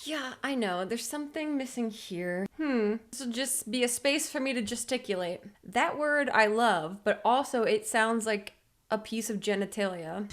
Yeah, I know. There's something missing here. This will just be a space for me to gesticulate. That word I love, but also it sounds like a piece of genitalia.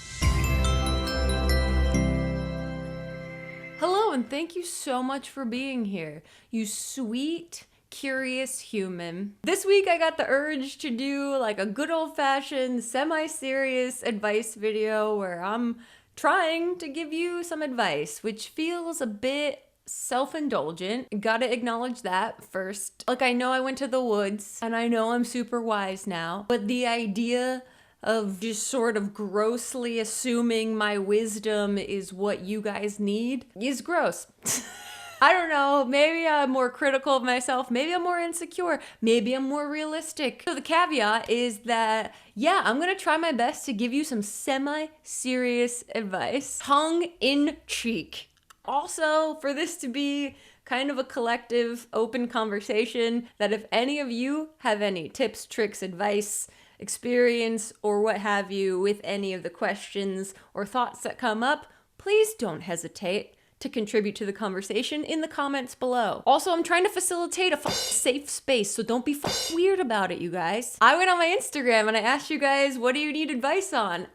Hello, and thank you so much for being here, you sweet, curious human. This week I got the urge to do like a good old-fashioned, semi-serious advice video where I'm trying to give you some advice, which feels a bit self-indulgent. Gotta acknowledge that first. Like, I know I went to the woods, and I know I'm super wise now, but the idea of just sort of grossly assuming my wisdom is what you guys need is gross. I don't know, maybe I'm more critical of myself, maybe I'm more insecure, maybe I'm more realistic. So the caveat is that, yeah, I'm gonna try my best to give you some semi-serious advice, tongue in cheek. Also, for this to be kind of a collective, open conversation, that if any of you have any tips, tricks, advice, experience, or what have you with any of the questions or thoughts that come up, please don't hesitate to contribute to the conversation in the comments below. Also, I'm trying to facilitate a safe space, so don't be weird about it, you guys. I went on my Instagram and I asked you guys, what do you need advice on?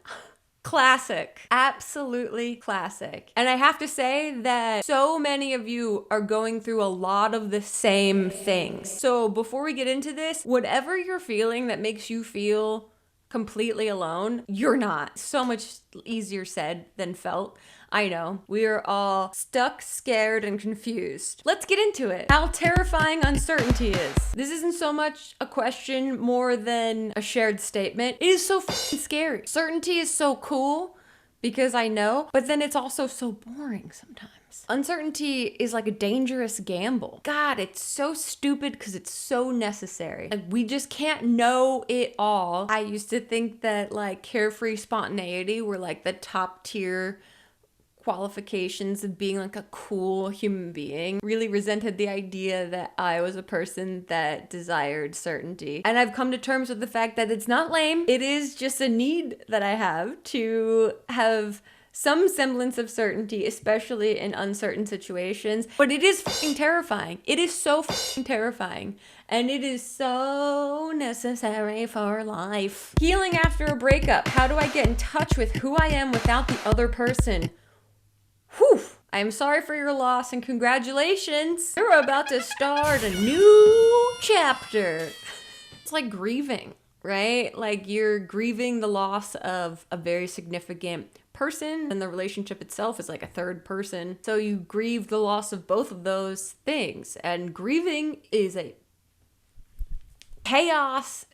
Classic. Absolutely classic. And I have to say that so many of you are going through a lot of the same things. So before we get into this, whatever you're feeling that makes you feel completely alone, you're not. So much easier said than felt. I know. We are all stuck, scared, and confused. Let's get into it. How terrifying uncertainty is. This isn't so much a question more than a shared statement. It is so fucking scary. Certainty is so cool because I know, but then it's also so boring sometimes. Uncertainty is like a dangerous gamble. God, it's so stupid because it's so necessary. Like, we just can't know it all. I used to think that like carefree spontaneity were like the top tier qualifications of being like a cool human being. Really resented the idea that I was a person that desired certainty. And I've come to terms with the fact that it's not lame. It is just a need that I have to have some semblance of certainty, especially in uncertain situations. But it is fucking terrifying. It is so fucking terrifying. And it is so necessary for life. Healing after a breakup. How do I get in touch with who I am without the other person? Whew! I am sorry for your loss and congratulations! You're about to start a new chapter. It's like grieving, right? Like, you're grieving the loss of a very significant person, and the relationship itself is like a third person. So you grieve the loss of both of those things. And grieving is a chaos,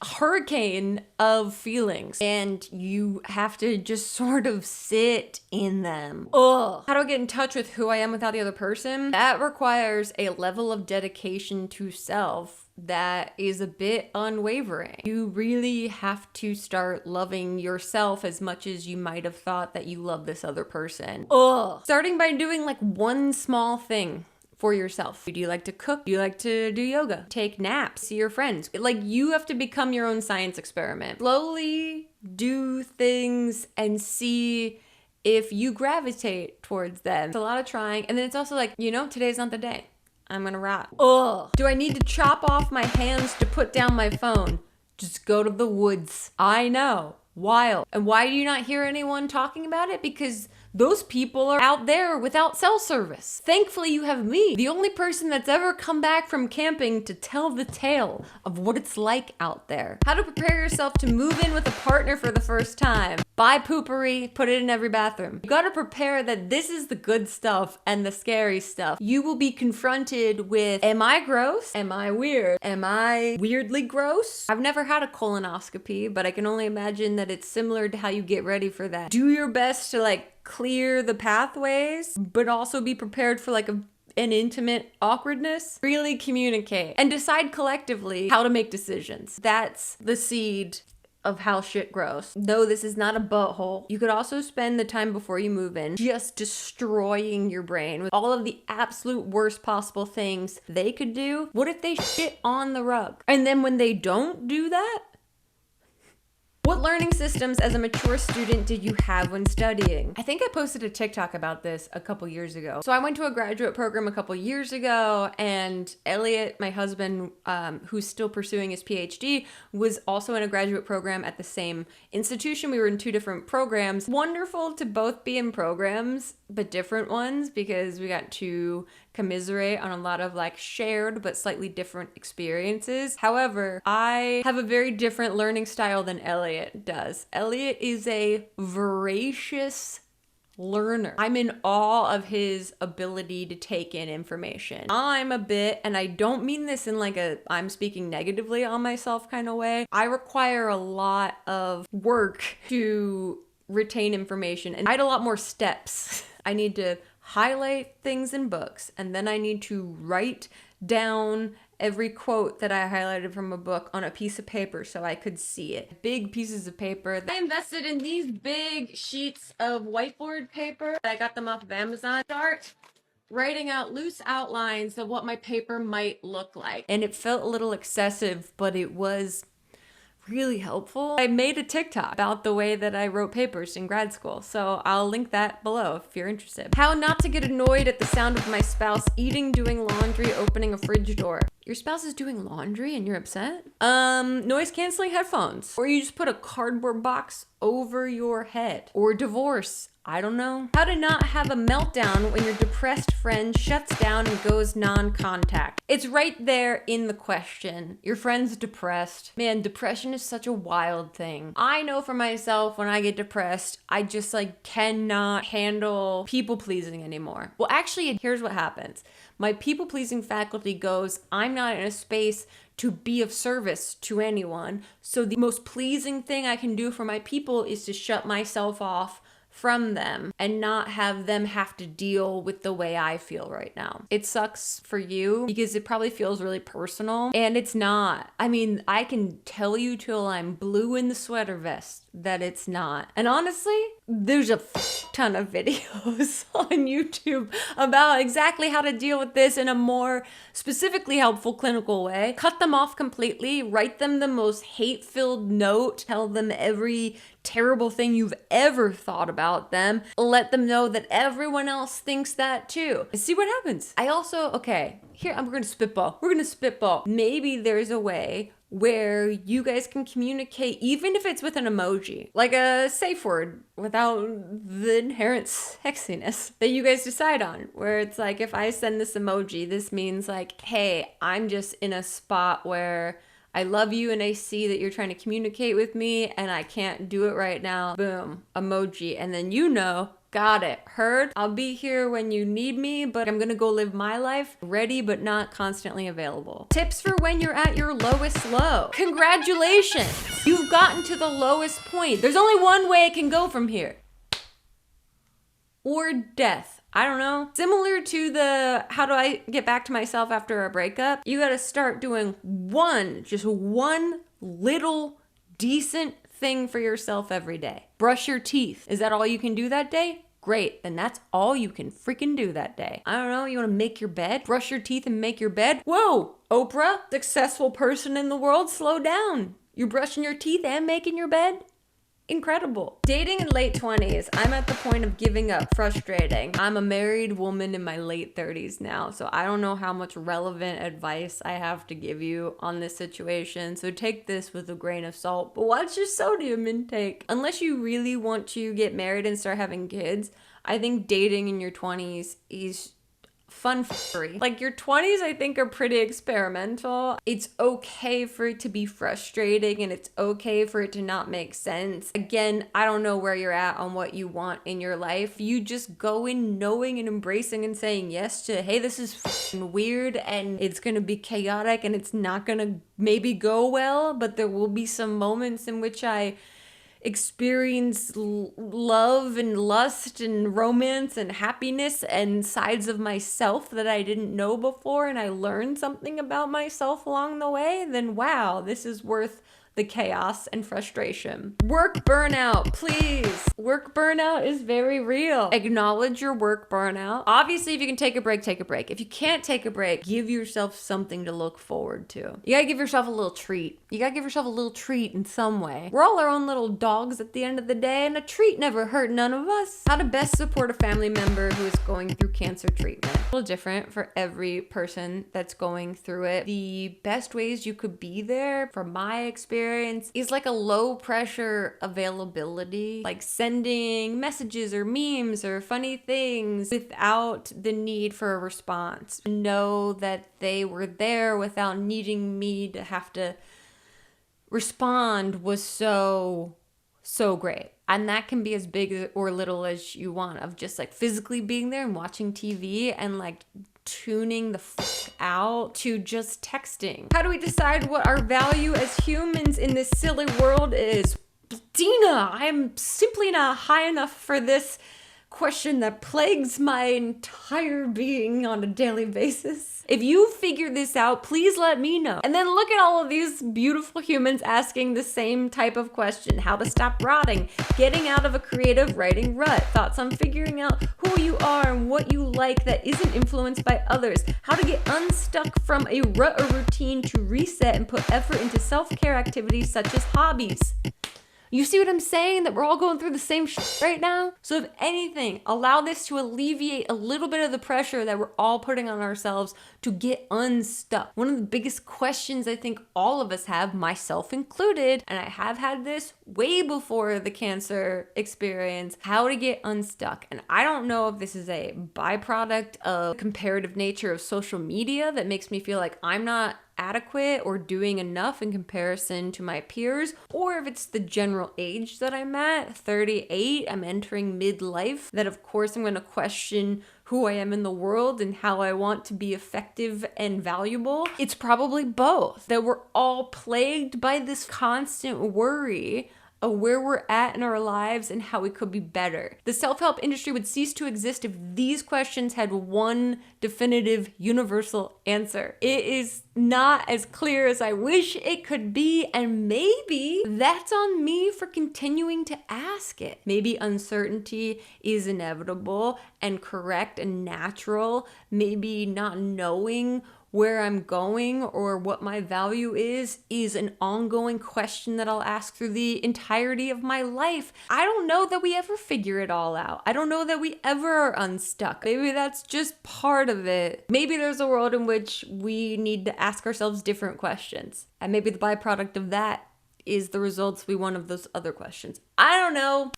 hurricane of feelings, and you have to just sort of sit in them. Ugh. How do I get in touch with who I am without the other person? That requires a level of dedication to self that is a bit unwavering. You really have to start loving yourself as much as you might have thought that you love this other person. Ugh. Starting by doing like one small thing for yourself. Do you like to cook? Do you like to do yoga? Take naps? See your friends? Like, you have to become your own science experiment. Slowly do things and see if you gravitate towards them. It's a lot of trying. And then it's also like, you know, today's not the day. I'm gonna rap. Ugh. Do I need to chop off my hands to put down my phone? Just go to the woods. I know. Wild. And why do you not hear anyone talking about it? Because those people are out there without cell service. Thankfully, you have me, the only person that's ever come back from camping to tell the tale of what it's like out there. How to prepare yourself to move in with a partner for the first time. Buy poopery, put it in every bathroom. You gotta prepare that this is the good stuff and the scary stuff. You will be confronted with, am I gross? Am I weird? Am I weirdly gross? I've never had a colonoscopy, but I can only imagine that it's similar to how you get ready for that. Do your best to like clear the pathways, but also be prepared for like an intimate awkwardness. Really communicate and decide collectively how to make decisions. That's the seed of how shit grows. Though this is not a butthole, you could also spend the time before you move in just destroying your brain with all of the absolute worst possible things they could do. What if they shit on the rug? And then when they don't do that, What learning systems as a mature student did you have when studying? I think I posted a TikTok about this a couple years ago. So I went to a graduate program a couple years ago, and Elliot, my husband, who's still pursuing his PhD, was also in a graduate program at the same institution. We were in two different programs. Wonderful to both be in programs, but different ones, because we got to commiserate on a lot of like shared but slightly different experiences. However, I have a very different learning style than Elliot does. Elliot is a voracious learner. I'm in awe of his ability to take in information. I'm a bit, and I don't mean this in like a I'm speaking negatively on myself kind of way. I require a lot of work to retain information, and I had a lot more steps. I need to highlight things in books, and then I need to write down every quote that I highlighted from a book on a piece of paper so I could see it. Big pieces of paper. I invested in these big sheets of whiteboard paper. I got them off of Amazon. Start writing out loose outlines of what my paper might look like. And it felt a little excessive, but it was really helpful. I made a TikTok about the way that I wrote papers in grad school, so I'll link that below if you're interested. How not to get annoyed at the sound of my spouse eating, doing laundry, opening a fridge door. Your spouse is doing laundry and you're upset? Noise canceling headphones. Or you just put a cardboard box over your head. Or divorce. I don't know. How to not have a meltdown when your depressed friend shuts down and goes non-contact. It's right there in the question. Your friend's depressed. Man, depression is such a wild thing. I know for myself, when I get depressed, I just like cannot handle people pleasing anymore. Well, actually, here's what happens. My people pleasing faculty goes, I'm not in a space to be of service to anyone. So the most pleasing thing I can do for my people is to shut myself off from them and not have them have to deal with the way I feel right now. It sucks for you because it probably feels really personal, and it's not. I mean, I can tell you till I'm blue in the sweater vest that it's not. And honestly, there's a ton of videos on YouTube about exactly how to deal with this in a more specifically helpful clinical way. Cut them off completely, write them the most hate-filled note, tell them every terrible thing you've ever thought about them, let them know that everyone else thinks that too. And see what happens. I also, okay, here, we're gonna spitball. Maybe there's a way where you guys can communicate, even if it's with an emoji, like a safe word without the inherent sexiness that you guys decide on, where it's like, if I send this emoji, this means like, hey, I'm just in a spot where I love you and I see that you're trying to communicate with me and I can't do it right now. Boom, emoji. And then you know, got it, heard. I'll be here when you need me, but I'm gonna go live my life, ready but not constantly available. Tips for when you're at your lowest low. Congratulations, you've gotten to the lowest point. There's only one way it can go from here. Or death. I don't know. Similar to the how do I get back to myself after a breakup, you gotta start doing just one little decent thing for yourself every day. Brush your teeth. Is that all you can do that day? Great, then that's all you can freaking do that day. I don't know, you wanna make your bed? Brush your teeth and make your bed? Whoa, Oprah, successful person in the world, slow down. You're brushing your teeth and making your bed? Incredible. Dating in late 20s. I'm at the point of giving up. Frustrating. I'm a married woman in my late 30s now, so I don't know how much relevant advice I have to give you on this situation, so take this with a grain of salt. But watch your sodium intake. Unless you really want to get married and start having kids, I think dating in your 20s is fun free. Like your 20s, I think, are pretty experimental. It's okay for it to be frustrating and it's okay for it to not make sense. Again, I don't know where you're at on what you want in your life. You just go in knowing and embracing and saying yes to, hey, this is f***ing weird and it's gonna be chaotic and it's not gonna maybe go well, but there will be some moments in which I experience love and lust and romance and happiness and sides of myself that I didn't know before, and I learned something about myself along the way, then wow, this is worth the chaos and frustration. Work burnout, please. Work burnout is very real. Acknowledge your work burnout. Obviously, if you can take a break, take a break. If you can't take a break, give yourself something to look forward to. You gotta give yourself a little treat. You gotta give yourself a little treat in some way. We're all our own little dogs at the end of the day, and a treat never hurt none of us. How to best support a family member who is going through cancer treatment. A little different for every person that's going through it. The best ways you could be there, from my experience, is like a low pressure availability, like sending messages or memes or funny things without the need for a response. Know that they were there without needing me to have to respond was so great. And that can be as big or little as you want, of just like physically being there and watching TV and like tuning the fuck out, to just texting. How do we decide what our value as humans in this silly world is? Dina, I am simply not high enough for this question that plagues my entire being on a daily basis. If you figure this out, please let me know. And then look at all of these beautiful humans asking the same type of question: how to stop rotting, getting out of a creative writing rut, thoughts on figuring out who you are and what you like that isn't influenced by others, how to get unstuck from a rut or routine to reset and put effort into self-care activities such as hobbies. You see what I'm saying? That we're all going through the same shit right now? So if anything, allow this to alleviate a little bit of the pressure that we're all putting on ourselves to get unstuck. One of the biggest questions I think all of us have, myself included, and I have had this way before the cancer experience, how to get unstuck. And I don't know if this is a byproduct of the comparative nature of social media that makes me feel like I'm not adequate or doing enough in comparison to my peers, or if it's the general age that I'm at, 38, I'm entering midlife, that of course I'm going to question who I am in the world and how I want to be effective and valuable. It's probably both, that we're all plagued by this constant worry of where we're at in our lives and how we could be better. The self-help industry would cease to exist if these questions had one definitive universal answer. It is not as clear as I wish it could be, and maybe that's on me for continuing to ask it. Maybe uncertainty is inevitable and correct and natural. Maybe not knowing where I'm going or what my value is an ongoing question that I'll ask through the entirety of my life. I don't know that we ever figure it all out. I don't know that we ever are unstuck. Maybe that's just part of it. Maybe there's a world in which we need to ask ourselves different questions. And maybe the byproduct of that is the results we want of those other questions. I don't know.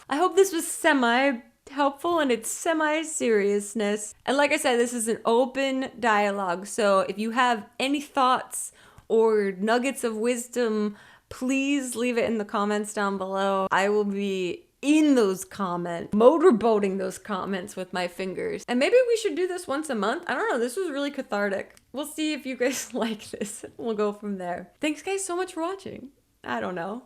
I hope this was helpful in its semi-seriousness. And like I said, this is an open dialogue. So if you have any thoughts or nuggets of wisdom, please leave it in the comments down below. I will be in those comments, motorboating those comments with my fingers. And maybe we should do this once a month. I don't know, this was really cathartic. We'll see if you guys like this. We'll go from there. Thanks guys so much for watching. I don't know.